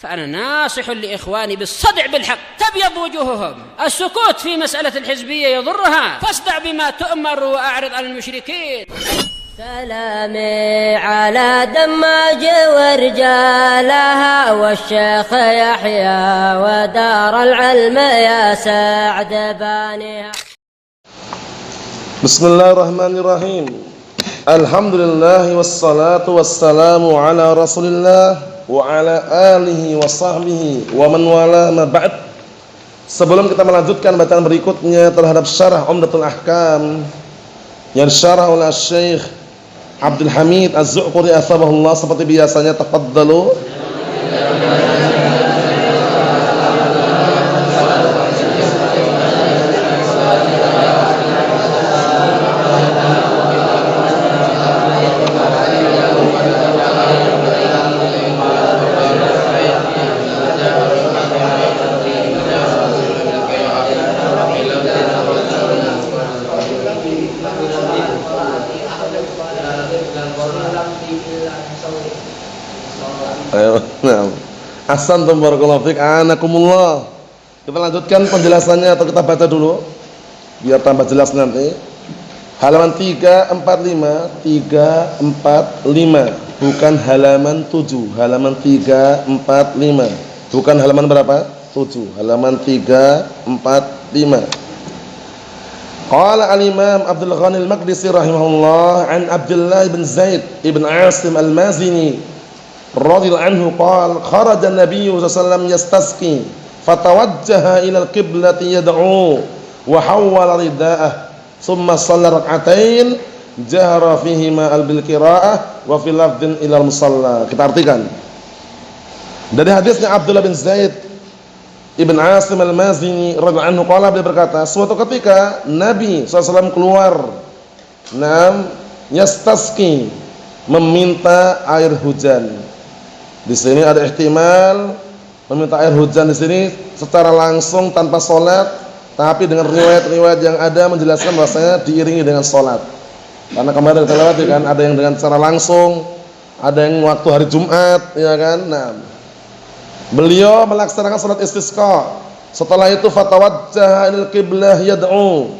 فأنا ناصح لإخواني بالصدع بالحق تبيض وجوههم. السكوت في مسألة الحزبية يضرها، فاصدع بما تؤمر وأعرض عن المشركين. سلامي على دماج ورجالها والشيخ يحيى ودار العلم يا سعد بانيها. بسم الله الرحمن الرحيم. Alhamdulillah wassalatu wassalamu ala Rasulillah wa ala alihi wa sahbihi wa man wala ma ba'd. Sebelum kita melanjutkan bacaan berikutnya terhadap syarah Umdatul Ahkam yang syarah oleh Syekh Abdul Hamid Az-Zu'quri athabahullah, seperti biasanya tafaddalu. Ahsantum barakallahu fiik, anakumullah. Kita lanjutkan penjelasannya atau kita baca dulu biar tambah jelas nanti. Halaman 345, bukan halaman 7. Halaman 345, bukan halaman berapa? 7. Halaman 345. Qala al-Imam Abdul Ghani al-Maqdisi rahimahullah an Abdullah bin Zaid ibn Asim al-Mazini radhiyallahu anhu qala kharaja an-nabiy sallallahu alaihi wasallam yastasqi fatawajjaha ila al-qiblati yad'u wa hawwala rida'ah thumma shalla rak'atain jahara fihima bil qira'ah wa fil lafdhin ila al-musalla. Kita artikan dari hadisnya Abdullah bin Zaid Ibn Asim al-Mazini radhiyallahu anhu qala, beliau berkata, suatu ketika Nabi SAW keluar yastasqi, meminta air hujan. Di sini ada ihtimal meminta air hujan di sini secara langsung tanpa sholat, tapi dengan riwayat-riwayat yang ada menjelaskan bahwasanya diiringi dengan sholat. Karena kemarin kita lewati kan, ada yang dengan secara langsung, ada yang waktu hari Jumat, ya kan. Nah, beliau melaksanakan sholat istisqa. Setelah itu fatawajjaha ilal qiblah yad'u.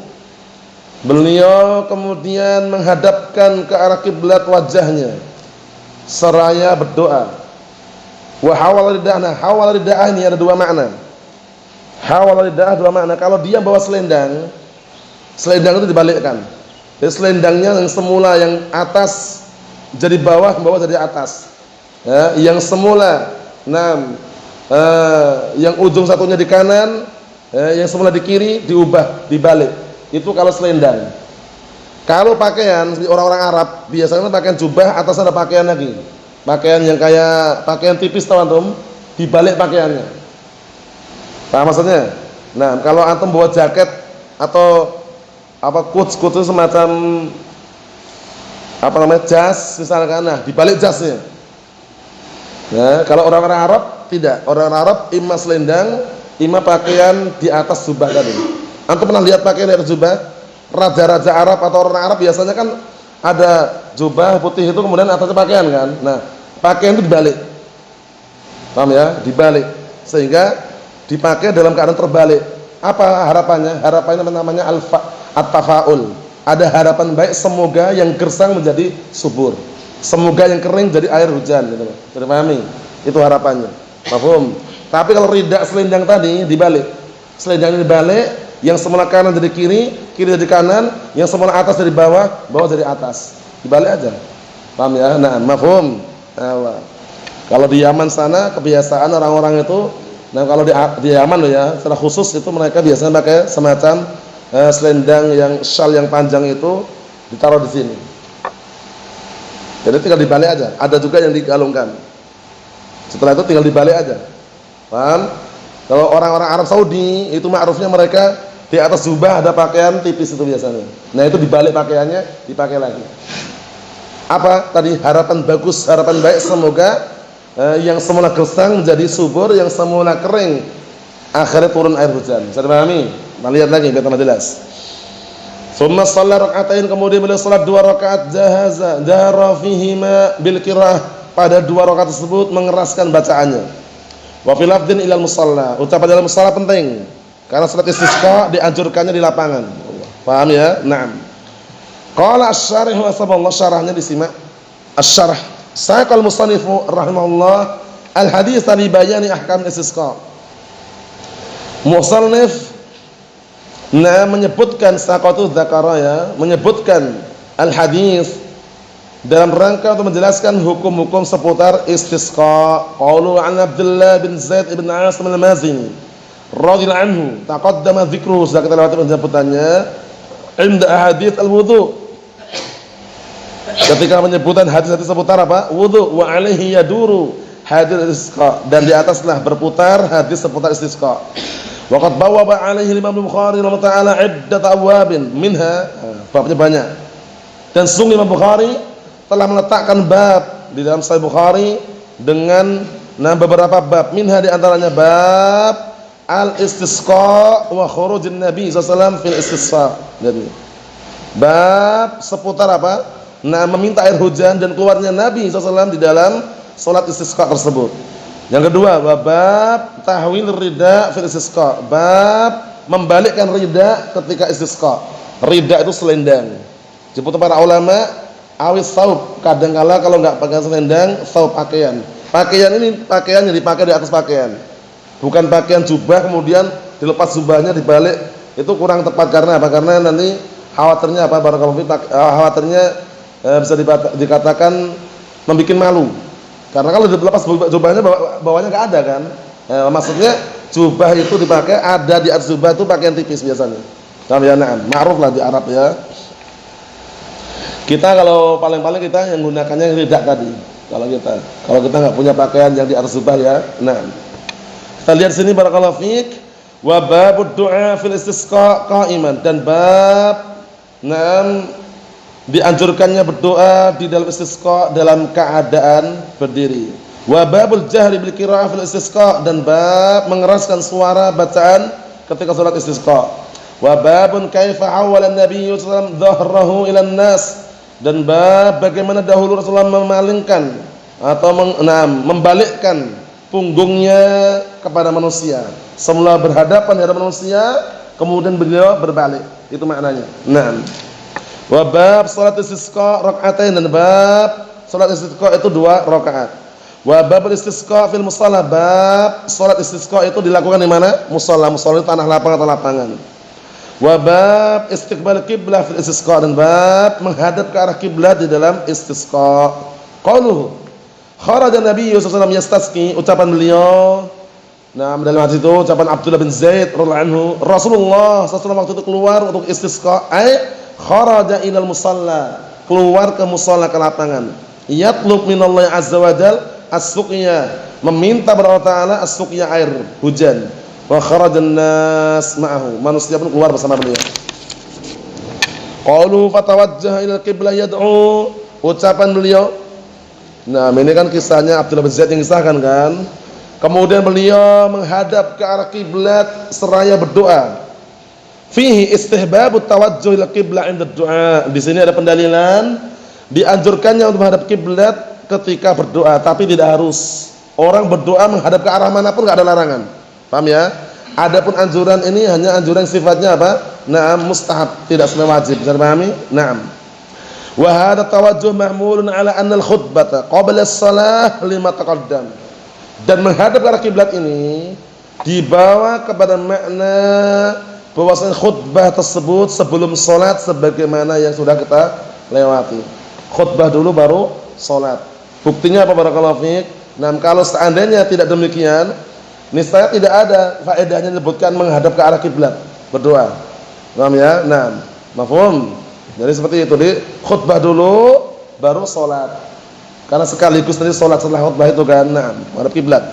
Beliau kemudian menghadapkan ke arah kiblat wajahnya seraya berdoa. Wa hawala rida'ah. Nah, hawala rida'ah ini ada dua makna. Hawala rida'ah dua makna. Kalau dia bawa selendang, selendang itu dibalikkan. Jadi selendangnya yang semula yang atas jadi bawah, bawah jadi atas. Ya, yang semula yang ujung satunya di kanan, yang semula di kiri diubah, dibalik. Itu kalau selendang. Kalau pakaian seperti orang-orang Arab, biasanya pakaian jubah, atasnya ada pakaian lagi. Pakaian yang kayak pakaian tipis, tahu antum, dibalik pakaiannya. Paham maksudnya? Nah, kalau antum bawa jaket atau coat itu semacam jas misalkan, nah dibalik jasnya. Nah, kalau orang-orang Arab tidak. Orang Arab imma selendang, imma pakaian di atas jubah tadi. Antum pernah lihat pakaian dari jubah? Raja-raja Arab atau orang Arab biasanya kan ada jubah putih itu kemudian atasnya pakaian kan. Nah, pakaian itu dibalik. Paham ya? Dibalik. Sehingga dipakai dalam keadaan terbalik. Apa harapannya? Harapannya namanya at-tafaul. Ada harapan baik, semoga yang gersang menjadi subur. Semoga yang kering jadi air hujan gitu. Sudah pahami? Itu harapannya. Paham? Tapi kalau ridak selendang tadi dibalik. Selendang dibalik, yang semula kanan jadi kiri, kiri jadi kanan, yang semula atas dari bawah, bawah jadi atas. Dibalik aja. Paham ya? Nah, mafhum. Nah, kalau di Yaman sana kebiasaan orang-orang itu, nah kalau di Yaman loh ya, secara khusus itu mereka biasanya pakai semacam selendang yang syal yang panjang itu ditaruh di sini. Jadi tinggal dibalik aja. Ada juga yang digalungkan. Setelah itu tinggal dibalik aja. Paham? Kalau orang-orang Arab Saudi itu ma'rufnya mereka di atas jubah ada pakaian tipis itu biasanya. Nah, itu dibalik pakaiannya, dipakai lagi. Apa tadi? Harapan bagus, harapan baik, semoga yang semula gersang menjadi subur, yang semula kering akhirnya turun air hujan. Bisa dipahami? Kita lihat lagi biar tambah jelas. Tsumma shalla rak'atain, kemudian beliau salat 2 rakaat jahara fihima bil qiraah. Pada 2 rakaat tersebut mengeraskan bacaannya. Wa fil lafdhin ilal musalla. Ucapan dalam musalla penting. Karena salat istisqa dianjurkannya di lapangan. Paham ya? Naam. Qala asy-syarih wa saballahu syarahnya disimak. Asy-syarah. Saqal musannifu rahimahullah al-hadits li bayani ahkam istisqa. Musannif menyebutkan saqatu dzakara ya, menyebutkan al-hadits dalam rangka untuk menjelaskan hukum-hukum seputar istisqa. Qaulu an Abdullah bin Zaid ibn Asim al-Mazini radhiyallahu anhu taqaddama dzikruhu, sudah kita lewati penyebutannya inda ahadits al-wudu, ketika penyebutan hadis-hadis seputar apa? Wudu. Wa alaihi yaduru hadis istisqa, dan di ataslah berputar hadis seputar istisqa. Wa qad bawwaba alaihi Imam Bukhari rahimahullah taala iddat abwabin minha, babnya banyak. Dan sungguh Imam Bukhari telah meletakkan bab di dalam Sahih Bukhari dengan beberapa bab, minha di antaranya bab al-istisqa wa khurujin Nabi sallallahu alaihi wasallam fil istisqa. Jadi bab seputar apa? Meminta air hujan dan keluarnya Nabi SAW di dalam salat istisqa tersebut. Yang kedua, bab tahwil rida fil istisqa, bab membalikkan rida ketika istisqa. Rida itu selendang. Disebut para ulama awis saub, kadangkala kalau enggak pakai selendang, saub pakaian. Pakaian ini pakaian yang dipakai di atas pakaian. Bukan pakaian jubah kemudian dilepas jubahnya dibalik, itu kurang tepat. Karena apa? Karena nanti khawatirnya apa? Barakallahu fiik, khawatirnya bisa dikatakan membuat malu. Karena kalau dilepas jubahnya bawahnya enggak ada kan. Maksudnya jubah itu dipakai, ada di atas jubah itu pakaian tipis biasanya. Nah, ya na'am, ma'ruf lah di Arab ya. Kita kalau paling-paling kita yang gunakannya rida tadi. Kalau kita enggak punya pakaian yang di atas jubah ya. Nah, kita lihat sini barakallahu fiik, wa babud du'a fil istisqa qa'iman, dan bab dianjurkannya berdoa di dalam istisqa dalam keadaan berdiri. Wa babul jahri bil qira'ah fil istisqa, dan bab mengeraskan suara bacaan ketika salat istisqa. Wa babun kaifa awwala an-nabiy sallallahu alaihi wasallam dhahrahu ila an-nas, dan bab bagaimana dahulu Rasulullah memalingkan atau membalikkan punggungnya kepada manusia. Semula berhadapan di hadapan manusia, kemudian beliau berbalik. Itu maknanya. Naam. Wa bab salat istisqa rak'atain, dan bab salat istisqa itu 2 rakaat. Wa bab istisqa fil musalla, bab salat istisqa itu dilakukan di mana? Musalla. Musalla itu tanah lapang atau lapangan. Wa bab istiqbal qiblah fil istisqa, dan bab menghadap ke arah kiblat di dalam istisqa. Qauluhu kharaja Nabi sallallahu alaihi wasallam yastasqi, ucapan beliau dalam hadis itu ucapan Abdullah bin Zaid radhiyallahu anhu, Rasulullah sallallahu alaihi wasallam waktu itu keluar untuk istisqa, kharaja ilal musalla, keluar ke musalla, ke lapangan, yatlub minallahi azza wa jal as-suqya, meminta kepada Allah taala as-suqya, air hujan. Wa kharajan nas ma'ahu, manusia pun keluar bersama beliau. Qalu fatawajjaha ilal qiblah yad'u, ucapan beliau. Nah, ini kan kisahnya Abdullah bin Zaid yang kisahkan kan. Kemudian beliau menghadap ke arah kiblat seraya berdoa. Fihi istihbabut tawajjuh ila qiblah 'inda du'a. Di sini ada pendalilan dianjurkannya untuk menghadap kiblat ketika berdoa, tapi tidak harus. Orang berdoa menghadap ke arah manapun enggak ada larangan. Paham ya? Adapun anjuran ini hanya anjuran sifatnya apa? Naam, mustahab, tidak semua wajib. Bisa dipahami? Naam. Wa hadha tawajjuh mahmulun ala anna al-khutbata qabla as-salah lima taqaddam. Dan menghadap ke arah kiblat ini dibawa kepada makna bahwasanya khutbah tersebut sebelum salat sebagaimana yang sudah kita lewati. Khutbah dulu baru salat. Buktinya apa barakallahu fiik? Nah, kalau seandainya tidak demikian, niscaya tidak ada faedahnya menyebutkan menghadap ke arah kiblat berdoa. Paham ya? Nah, mafhum. Jadi seperti itu, di khutbah dulu baru salat. Karena sekaligus nanti salat setelah khutbah itu kan, nah, menghadap kiblat.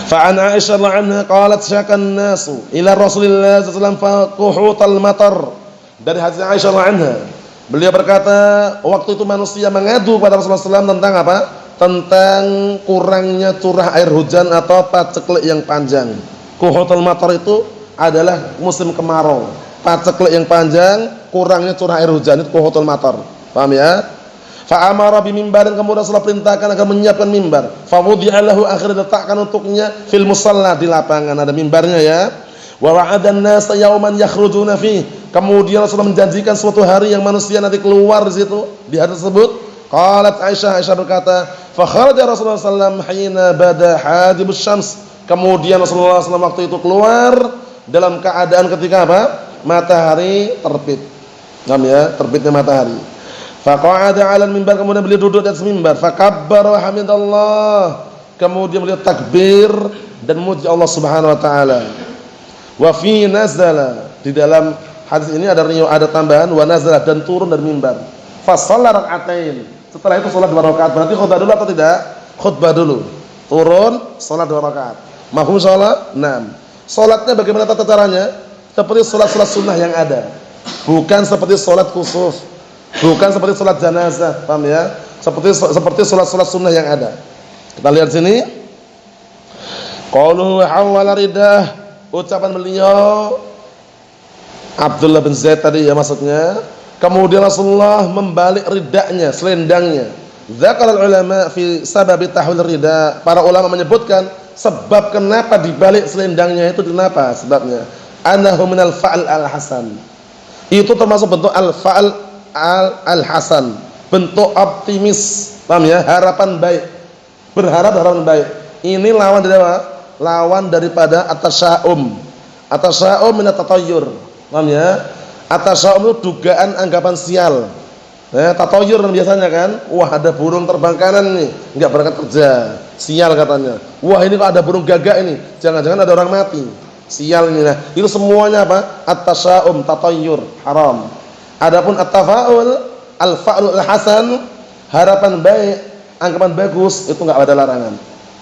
Fa an Aisyah radhiyallahu anha qalat syakan nasu ila Rasulillah sallallahu alaihi wasallam faquhutal matar. Dari hadis Aisyah radhiyallahu anha, beliau berkata, waktu itu manusia mengadu kepada Rasulullah SAW tentang apa? Tentang kurangnya curah air hujan atau paceklik yang panjang. Quhutul matar itu adalah musim kemarau. Paceklik yang panjang, kurangnya curah air hujan, itu quhutul matar. Paham ya? Fa amara bi mimbarin, kemudian Rasulullah perintahkan agar menyiapkan mimbar. Fa wudi'a lahu, akhirnya diletakkan untuknya fil musalla, di lapangan ada mimbarnya ya. Wa wa'adan nas yauman yakhrujuna fi, kemudian Rasulullah menjanjikan suatu hari yang manusia nanti keluar di situ, di hari tersebut. Qalat Aisyah berkata, fa kharaja Rasulullah sallallahu alaihi wasallam hina bada hadibus syams, kemudian Rasulullah SAW waktu itu keluar dalam keadaan ketika apa? Matahari terbit. Paham ya? Terbitnya matahari. Faqa'ada 'alal mimbar, kemudian beliau duduk di atas mimbar. Fakabbara wa hamidallah, kemudian beliau takbir dan memuji Allah Subhanahu wa taala. Wa fi nazala, di dalam hadis ini ada tambahan wa nazala, dan turun dari mimbar. Fa shalla rak'atain, setelah itu salat 2 rakaat. Berarti khutbah dulu atau tidak? Khutbah dulu. Turun, salat 2 rakaat. Mafhum salat? Naam. Salatnya bagaimana tata caranya? Seperti salat-salat sunnah yang ada. Bukan seperti salat khusuf. Bukan seperti salat jenazah, paham ya? Seperti salat-salat sunnah yang ada. Kita lihat sini. Qauluhu hawala ridah, ucapan beliau Abdullah bin Zaid tadi ya maksudnya. Kemudian Rasulullah membalik ridanya, selendangnya. Dzakara ulama fi sabab tahwil rida. Para ulama menyebutkan sebab kenapa dibalik selendangnya itu, kenapa sebabnya? Annahu minal fa'al al-hasan. Itu termasuk bentuk al-fa'al al-hasan, bentuk optimis, paham ya? Harapan baik, berharap harapan baik. Ini lawan dari apa? Lawan daripada at-tasya'um. At-tasya'um min at-tatayyur, paham ya? At-tasya'um itu dugaan anggapan sial. Tatayyur biasanya kan, wah ada burung terbang kanan nih, enggak berangkat kerja, sial katanya. Wah ini kok ada burung gagak ini, jangan-jangan ada orang mati, sial ini. Nah, itu semuanya apa? At-tasya'um, tatayyur, haram. Adapun at-tafa'ul, al-fa'lul hasan, harapan baik, anggapan bagus, itu enggak ada larangan.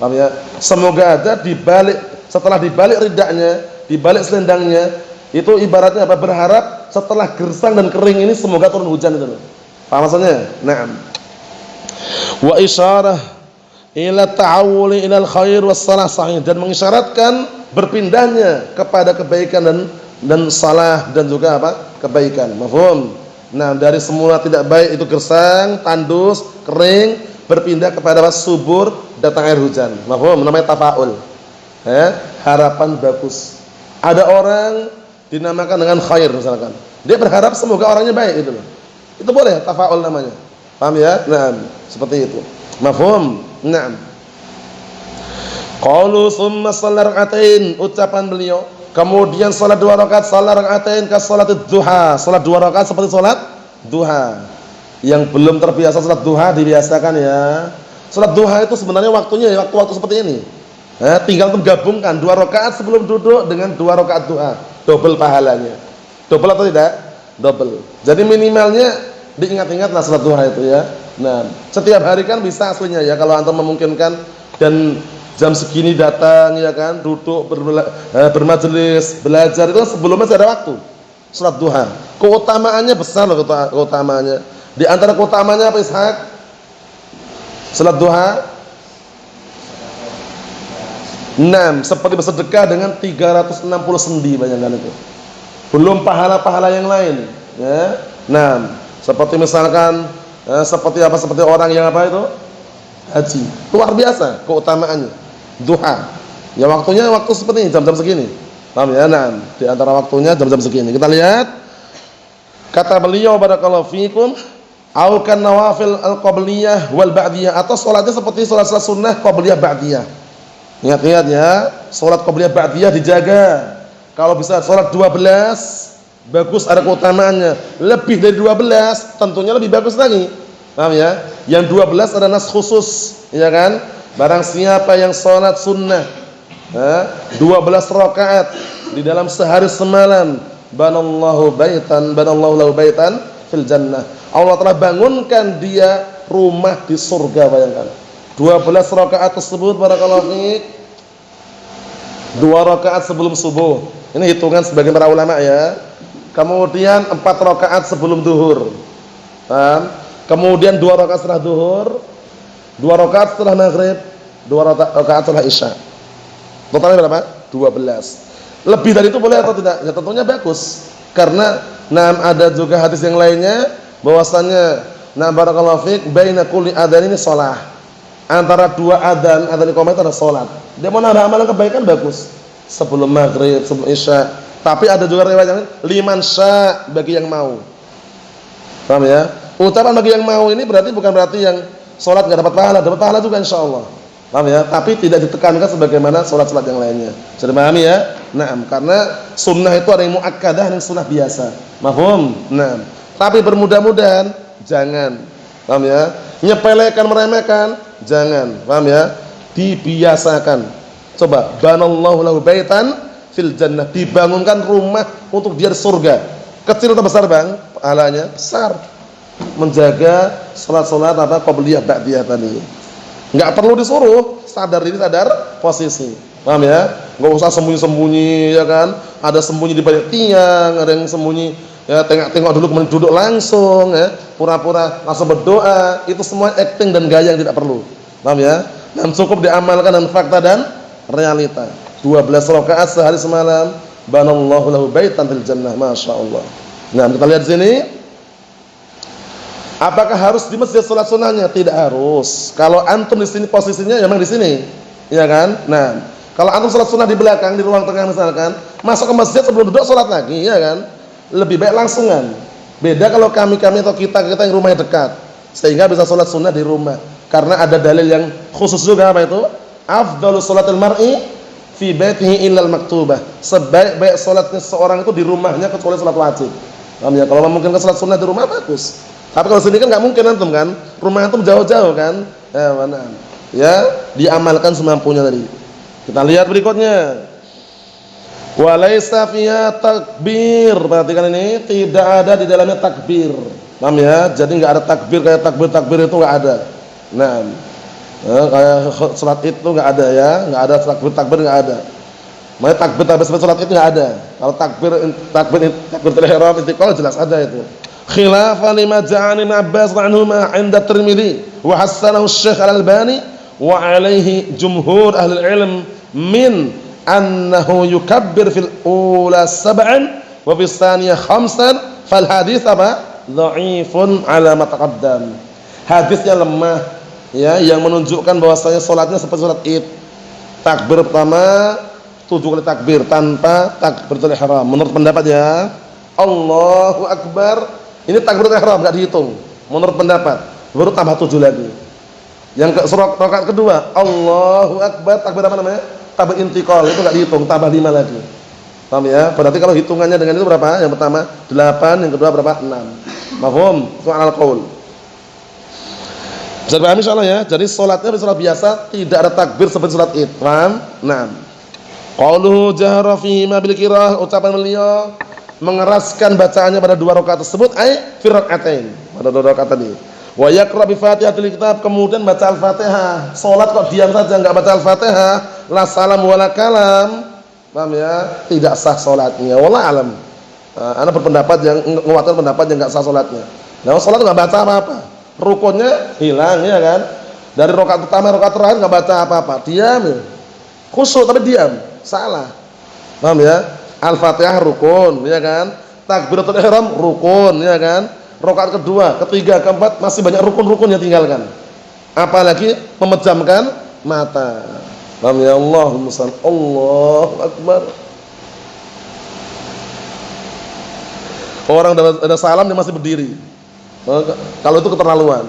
Paham ya? Semoga ada dibalik, setelah dibalik ridaknya, dibalik selendangnya, itu ibaratnya apa? Berharap setelah gersang dan kering ini semoga turun hujan itu. Paham maksudnya? Naam. Wa isyarah ila ta'awuli ila al-khair was salah sahih, dan mengisyaratkan berpindahnya kepada kebaikan dan salah, dan juga apa? Kebaikan. Mafhum? Nah, dari semula tidak baik itu gersang, tandus, kering, berpindah kepada subur, datang air hujan. Mafhum? Namanya tafaul. Harapan bagus. Ada orang dinamakan dengan khair misalkan. Dia berharap semoga orangnya baik gitu loh. Itu boleh tafaul namanya. Paham ya? Nah, seperti itu. Mafhum? Naam. Qalu tsumma shalla rak'atain, ucapan beliau, kemudian salat 2 rakaat, salat rak'atain ka salatid duha, salat 2 rakaat seperti salat duha. Yang belum terbiasa salat duha dibiasakan ya. Salat duha itu sebenarnya waktunya ya waktu-waktu seperti ini. Tinggal menggabungkan 2 rakaat sebelum duduk dengan 2 rakaat duha, double pahalanya. Double atau tidak? Double. Jadi minimalnya diingat-ingatlah salat duha itu ya. Nah, setiap hari kan bisa aslinya ya, kalau antum memungkinkan dan jam segini datang ya kan, duduk bermajelis, belajar, itu sebelumnya ada waktu salat duha. Keutamaannya besar loh, keutamaannya. Di antara keutamanya apa Ishaq? Salat duha 6, seperti bersedekah dengan 360 sendi, bayangkan itu. Belum pahala-pahala yang lain ya. 6, seperti misalkan seperti apa? Seperti orang yang apa itu? Haji. Luar biasa keutamaannya. Duha. Ya waktunya waktu seperti ini, jam-jam segini. Paham ya? Nah, di antara waktunya jam-jam segini. Kita lihat kata beliau barakallahu fikum, au kan nawafil al-qabliyah wal ba'diyah, atau salatnya seperti salat-salat sunnah qabliyah ba'diyah. Ingat-ingat ya, salat qabliyah ba'diyah dijaga. Kalau bisa salat 12 bagus, ada keutamaannya. Lebih dari 12 tentunya lebih bagus lagi. Paham ya? Yang 12 ada nas khusus, ya kan? Barang siapa yang salat sunnah 12 rakaat di dalam sehari semalam, banallahu lahu baitan fil jannah. Allah telah bangunkan dia rumah di surga, bayangkan. 12 rakaat tersebut barakallahu fiik, 2 rakaat sebelum subuh. Ini hitungan sebagian para ulama ya. Kemudian 4 rakaat sebelum duhur. Kemudian 2 rakaat setelah duhur, 2 rakaat setelah maghrib, 2 rakaat setelah isya. Totalnya berapa? 12. Lebih dari itu boleh atau tidak? Ya tentunya bagus. Karena ada juga hadis yang lainnya bahwasannya Nah, barakallahu fiik, baina kulli adzan ini shalah. Antara dua adzan iqamah itu ada salat. Dia mau nambah amalan kebaikan bagus. Sebelum maghrib, sebelum isya. Tapi ada juga riwayat yang liman sya, bagi yang mau. Paham ya? Ucapan bagi yang mau ini bukan berarti yang salat enggak dapat pahala juga insyaallah. Paham ya? Tapi tidak ditekankan sebagaimana salat-salat yang lainnya. Sudah paham ya? Naam, karena sunnah itu ada yang muakkadah dan sunnah biasa. Mafhum? Naam. Tapi bermudah-mudahan jangan. Paham ya? Nyepelekan, meremehkan jangan. Paham ya? Dibiasakan. Coba, banallahu lahu baitan fil jannah, dibangunkan rumah untuk dia di surga. Kecil atau besar, Bang? Pahalanya besar. Menjaga salat-salat qabliyah ba'diyah tadi. Enggak perlu disuruh, sadar diri, sadar posisi. Paham ya? Enggak usah sembunyi-sembunyi ya kan? Ada sembunyi di balik tiang, ada yang sembunyi ya tengok-tengok dulu kemudian duduk langsung ya, pura-pura langsung berdoa. Itu semua acting dan gaya yang tidak perlu. Paham ya? Dan cukup diamalkan dengan fakta dan realita. 12 rakaat sehari semalam, banallahu lahu baitan fil jannah, masyaallah. Nah, kita lihat di sini. Apakah harus di masjid salat sunahnya? Tidak harus. Kalau antum di sini posisinya memang di sini, ya kan? Nah, kalau antum salat sunah di belakang, di ruang tengah misalkan, masuk ke masjid sebelum duduk salat lagi, ya kan? Lebih baik langsungan. Beda kalau kami atau kita yang rumahnya dekat, sehingga bisa salat sunah di rumah. Karena ada dalil yang khusus juga, apa itu? Afdhalus sholatil mar'i fi baitihi illal maktubah. Sebaik-baik salatnya seorang itu di rumahnya kecuali salat wajib. Paham ya? Kalau mungkin ke salat sunah di rumah bagus. Tapi kalau sini kan nggak mungkin antum kan, rumah antum jauh-jauh kan, mana? Ya, diamalkan semampunya tadi. Kita lihat berikutnya. Walaysa fiha takbir. Perhatikan ini, tidak ada di dalamnya takbir. Paham ya? Jadi nggak ada takbir kayak takbir itu nggak ada. Nah, kayak salat itu nggak ada ya, nggak ada takbir nggak ada. Makanya takbir salat itu nggak ada. Kalau takbir ihram intiqal jelas ada itu. Khilafan lima ja'an Ibn Abbas anhuma 'inda Tirmidzi wa hasanahu Syekh Al-Albani wa 'alaihi jumhur ahli ilm min annahu yukabbir fil ula sab'an wa fis tsaniyah khamsan fal hadits apa? Dha'ifun 'ala ma taqaddam. Hadisnya lemah ya, yang menunjukkan bahwasanya salatnya seperti salat Id. Takbir pertama 7 kali takbir tanpa takbiratul ihram. Menurut pendapat ya, Allahu Akbar. Ini takbiratul ihram enggak dihitung. Menurut pendapat, baru tambah 7 lagi. Yang rakaat kedua, Allahu Akbar, takbir apa namanya? Takbir intiqal, itu enggak dihitung, tambah 5 lagi. Paham ya? Berarti kalau hitungannya dengan itu berapa? Yang pertama 8, yang kedua berapa? 6. Mafhum? Itu alal qaul. Bisa dipahami insyaallah ya. Jadi salatnya salat biasa, tidak ada takbir seperti salat Id. Paham? Naam. Qauluhu jahara fi ma bil qiraah, ucapan beliau mengeraskan bacaannya pada 2 rakaat tersebut, ai fi rakaatain, pada 2 rakaat tadi. Wa yaqra bi Fatihatil kitab, kemudian baca Al-Fatihah. Salat kok diam saja enggak baca Al-Fatihah, la salam wala kalam. Paham ya? Tidak sah salatnya. Wallahu alam. Ana berpendapat yang menguatkan pendapat yang enggak sah salatnya. Nah, salat enggak baca apa-apa. Rukunnya hilang ya kan? Dari rakaat pertama rakaat terakhir enggak baca apa-apa. Diam. Khusyuk tapi diam. Salah. Paham ya? Al-Fatihah rukun, ya kan? Takbiratul ihram rukun, ya kan? Rakaat kedua, ketiga, keempat masih banyak rukun-rukun yang tinggalkan. Apalagi memejamkan mata. Paham ya? Allahumma shalli Allahu Akbar. Orang ada salam dia masih berdiri. Kalau itu keterlaluan.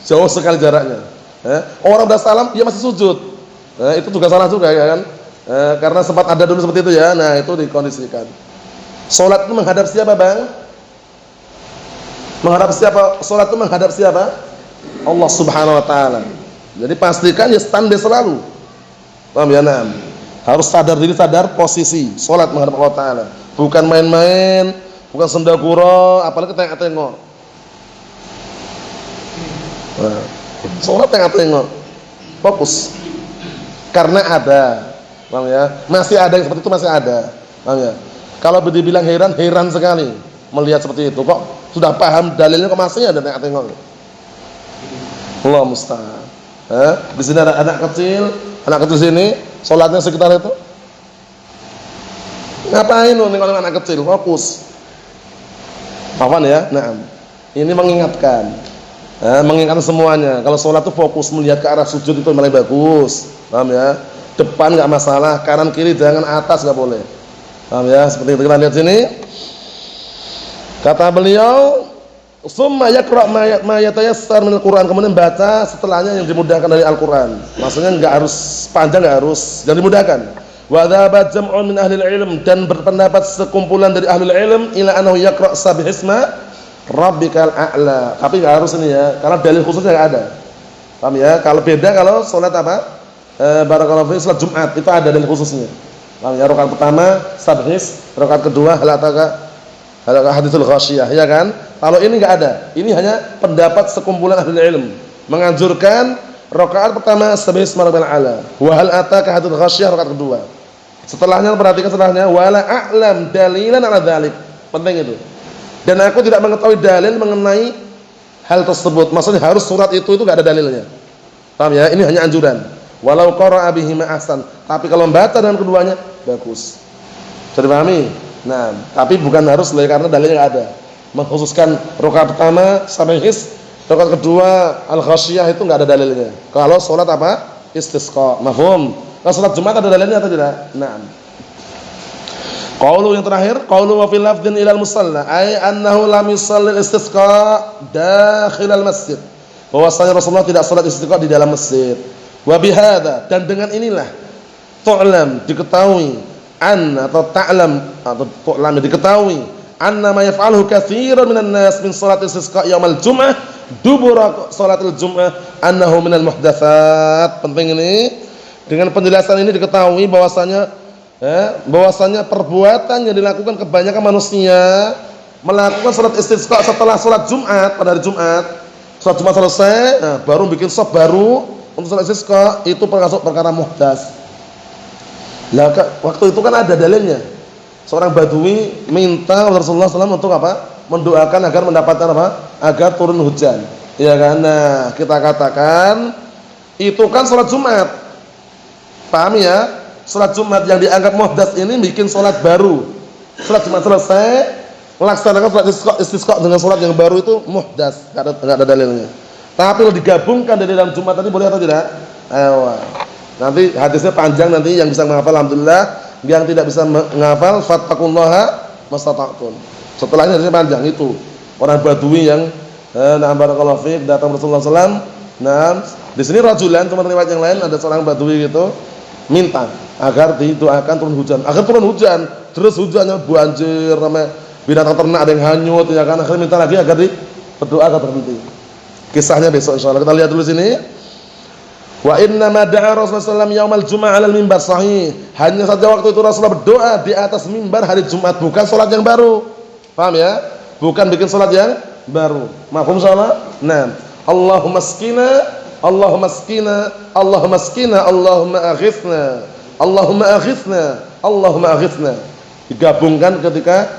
Jauh sekali jaraknya. Orang udah salam dia masih sujud. Itu juga salah juga ya kan? Karena sempat ada dulu seperti itu ya. Nah, itu dikondisikan. Salat itu menghadap siapa, Bang? Menghadap siapa? Salat itu menghadap siapa? Allah Subhanahu wa taala. Jadi pastikan ya standby selalu. Paham ya? Nah, harus sadar diri, sadar posisi. Salat menghadap Allah taala. Bukan main-main, bukan sendagura, apalagi tengok-tengok. Nah, salat tengok-tengok. Fokus. Karena ada. Paham ya? Masih ada yang seperti itu, masih ada. Paham ya? Kalau dibilang heran, heran sekali melihat seperti itu. Kok sudah paham dalilnya kok masih ada tengok-tengok. Allah musta'an. Di sini ada anak kecil sini, salatnya sekitar itu. Ngapain lu nengok anak kecil? Fokus. Paham ya? Nah, ini mengingatkan. mengingatkan semuanya. Kalau sholat itu fokus melihat ke arah sujud itu paling bagus. Paham ya? Depan enggak masalah, kanan kiri jangan, atas enggak boleh. Paham ya? Seperti itu kita lihat sini. Kata beliau, "Tsumma yaqra' ma yatayassar minal Qur'an." Kemudian baca setelahnya yang dimudahkan dari Al-Qur'an. Maksudnya enggak harus panjang, enggak harus, yang dimudahkan. Wa dzaba jam'un min ahli ilm, dan berpendapat sekumpulan dari ahli ilm ila annahu yaqra' sabbihisma rabbikal a'la. Tapi enggak harus ini ya, karena dalil khususnya enggak ada. Paham ya? Kalau beda kalau salat apa? Barakallahu fi salat Jumat itu ada dalil khususnya. Paham ya? Rakaat pertama sabbihis, rakaat kedua hal ataka haditsul ghasyiyah, ya kan? Kalau ini enggak ada. Ini hanya pendapat sekumpulan ahli ilm menganjurkan rakaat pertama sabbihisma rabbikal a'la, wa hal ataka haditsul ghasyiyah rakaat kedua. Setelahnya perhatikan setelahnya, wala a'lam dalilan ala dzalik. Penting itu. Dan aku tidak mengetahui dalil mengenai hal tersebut. Maksudnya harus surat itu enggak ada dalilnya. Paham ya? Ini hanya anjuran. Walau qara'a bihi ma ahsan. Tapi kalau membaca dengan keduanya bagus. Sudah dipahami? Nah, tapi bukan harus karena dalilnya enggak ada. Mengkhususkan rakaat pertama sabihis, rakaat kedua al-ghasyiyah itu enggak ada dalilnya. Kalau salat apa? Istisqa. Mafhum? Kalau salat Jumat ada dalilnya atau tidak? Naam. Qaulu yang terakhir, qaulu wa fil lafdhin ila al-musalla, ay annahu lam yusalli al-istisqa dakhil al-masjid. Bahwasanya Rasulullah tidak salat istisqa di dalam masjid. Wa bihadza, dan dengan inilah tu'lam, diketahui, atau ta'lam, atau tu'lam, diketahui anna ma yaf'aluhu katsiran minan nas min salat istisqa yaumal jum'ah dubura salatil jum'ah annahu minal muhdatsat. Penting ini. Dengan penjelasan ini diketahui bahwasanya perbuatan yang dilakukan kebanyakan manusia melakukan salat istisqa setelah salat Jumat, pada hari Jumat. Salat Jumat selesai, baru bikin shaf baru untuk salat istisqa, itu termasuk perkara muhdats. Lah waktu itu kan ada dalilnya. Seorang badui minta Rasulullah SAW untuk apa? Mendoakan agar mendapatkan apa? Agar turun hujan. Ya kan? Nah, kita katakan itu kan salat Jumat. Paham ya? Salat Jumat yang dianggap muhdats ini bikin salat baru. Salat Jumat selesai, melaksanakan salat istisqa dengan salat yang baru itu muhdats, enggak ada dalilnya. Tapi kalau digabungkan dari dalam Jumat tadi boleh atau tidak? Ayo. Nanti hadisnya panjang, nanti yang bisa menghafal alhamdulillah, yang tidak bisa menghafal fattaqullaha mastata'tum. Setelahnya hadisnya panjang itu. Orang badui yang barakallahu fiik datang Rasulullah SAW. Nah, di sini rajulan, cuma riwayat yang lain ada seorang badui gitu minta agar didoakan turun hujan. Agar turun hujan, terus hujannya banjir, sampai binatang ternak ada yang hanyut, ya kan? Akhirnya minta lagi agar berdoa agar berhenti. Kisahnya besok insyaallah. Kita lihat dulu sini. Wa inna ma da'a Rasulullah SAW yaumal jum'ah 'alal mimbar sahih. Hanya saja waktu itu Rasulullah berdoa di atas mimbar hari Jumat, bukan salat yang baru. Paham ya? Bukan bikin salat yang baru. Mafhum insyaallah? Nah, Allahumma skina, Allahumma skina, Allahumma skina, Allahumma aghithna, Allahumma aghithna, Allahumma aghithna. Digabungkan ketika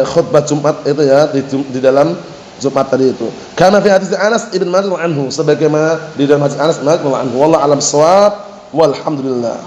khutbah Jumat itu ya, di dalam Jumat tadi itu. Karena fi hadis Anas ibn Malik anhu, sebagaimana di dalam hadis Anas bin Malik anhu, wallahu a'lam bissawab, walhamdulillah.